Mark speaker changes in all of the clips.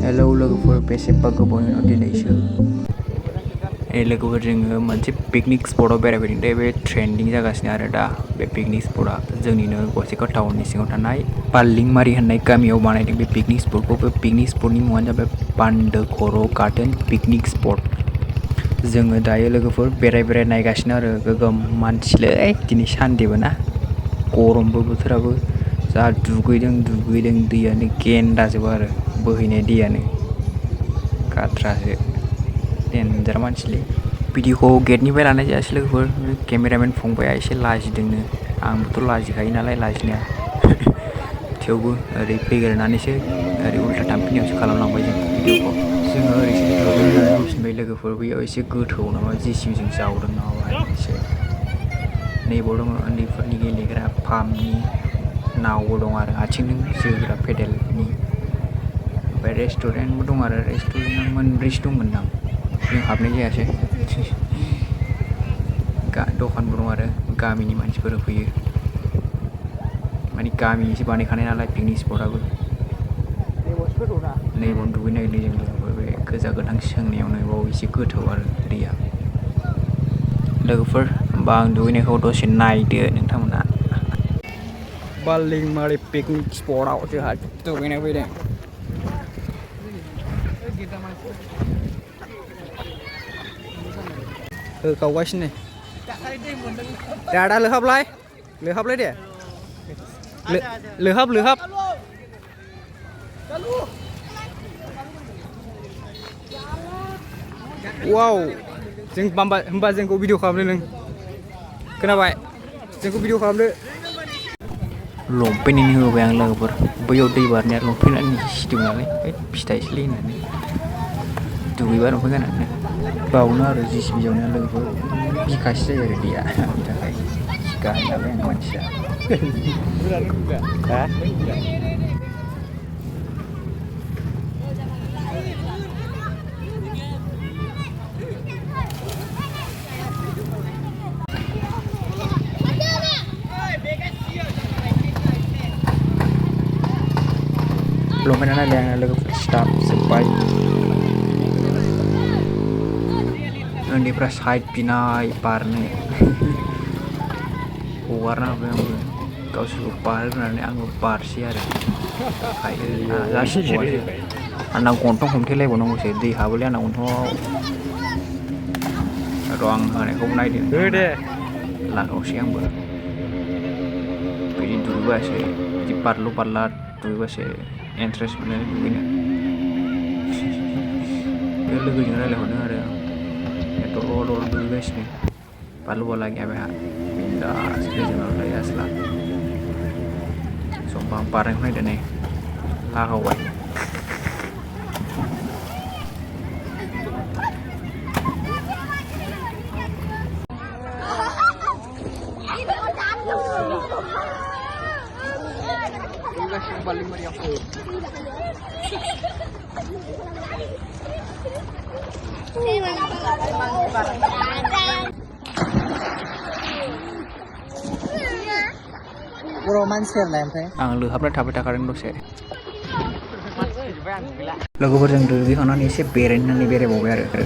Speaker 1: hello लोगोफोर बेसेबा गोबावनि उनाव दिनैसो लोगोफोर जोङो मोनसे पिकनिक स्पटआव बेरायफैदों दे बे ट्रेन्डिं जागासिनो आरो दा बे पिकनिक स्पटआ जोंनिनो गसाइगाव टाउननि सिङाव थानाय बाल्लिंमारि होननाय गामियाव बानायदों बे पिकनिक स्पटखौ बे पिकनिक स्पटनि मुङानो जाबाय बान्दो खर' गाथोन पिकनिक स्पट जोङो दायो लोगोफोर बेराय नायगासिनो आरो गोगोम मानसिलै दिनै सानदेबो ना गरमबो बोथोराबो जा दुगैदों दैयानो गेन्दाजोब आरो बोहैनाय दैयानो गाथ्रासो देन्जार मानसिलै भिडिअखौ गेटनिफ्राय लानाय जायासै लोगोफोर केमेरामेन फंबाया एसे लाजिदोंनो आंबोथ' लाजिखायो नालाय लाजिनाया थेवबो ओरै फैग्रोनानैसो ओरै उल्था थांफिननायावसो खालामलांबाय जों भिडिअखौ जोङो ओरैसो दुगैनानै फैफिनबाय लोगोफोर बैयाव एसे गोथौ नामा जेसिबिजों जावदों नामा बाहाय एसे नैबाव दङ उन्दैफोरनि गेलेग्रा पाम्पनि नावबो दं आरो आथिंजों जोग्रा पेडेलनि ओमफ्राय रेस्टुरेन्टबो दं आरो रेस्टुरेन्टआ मोनब्रैसो दंमोनदां जों हाबनाय जायासै दखानबो दं आरो गामिनि मानसिफोर फैयो माने गामिनिसो बानायखानाय नालाय पिकनिक स्पटआबो नैबावनो दुगैनो नागिरदों जों लोगोफोर बे गोजा गोथां सोंनायावनो बाव एसे गोथौ आरो दैया लोगोफोर होमबा आं दुगैनायखौ दसे नायदो नोंथांमोना बाल्लिंमारि पिकनिक स्पटआव जोंहा दुगैनो फैदों होखावगासिनो दादा लोहाबलाय दे लोहाब वाव जों होमबा जोंखौ भिडिअ खालामदो नों खोनाबाय जोंखौ भिडिअ खालामदो लंपेन्टनि होबाय आं लोगोफोर बैयाव दै बारनाया लंपेन्टआनो सिदों नालाय फिथाइसोलै होननानै दुगैबा लंपेन्ट गाननानै बावनो आरो जेसिबि जावनाया लोगोफोर बिखासो जायो आरो दैया बिनि थाखाय गाहाय नालाय आं मानसिया लंपेन्टआ नायलाय आंना लोगोफोर स्टाफ जोब्बाय उन्दैफ्रा साइड बिनाय बारनो हगारना होबाय आंबो गावसोरखौ बारहोग्रोनानै आंबो बारसै आरो जासिबावासो आंना गन्थं हमथेलायबावनांगौसो दै हाबोलै आंना गन्थंआव र' आं होनायखौ नायदो दे लागावसै आंबो बिदि दुगैबासो बिदि बारलु बारला दुगैबासो इन्ट्रेस्ट मोनो दुगैनो बे लोगोजों रायज्लायहरदों आरो दल दुगैगासिनो बारलु बारला गैया बेहा बिन्दास गोजोनाव थायो आसोला समबा बारनायखौ नायदो नै लागावबाय बर' मानसि आरोना ओमफ्राय आं लोहाबना थाबाय थाखादों दसे लोगोफोरजों दुगैखांनानै एसे बेरायबावबाय आरो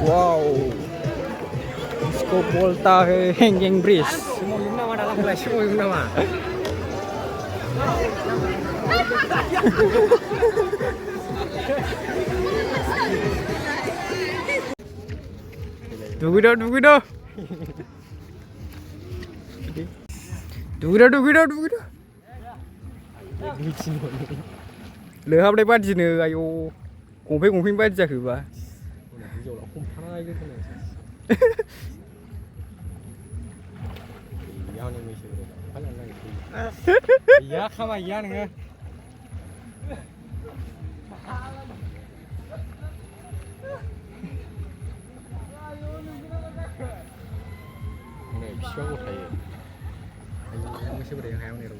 Speaker 1: wow इसको बोलता है हैंगिंग ब्रिज दुगैदो लोहाबनाय बादिनो आयौ गंफै बादि जाखोबा गैया खामाय गैया नोङो बिसिबां गथायो मैसो बोराया हायाव नेरौ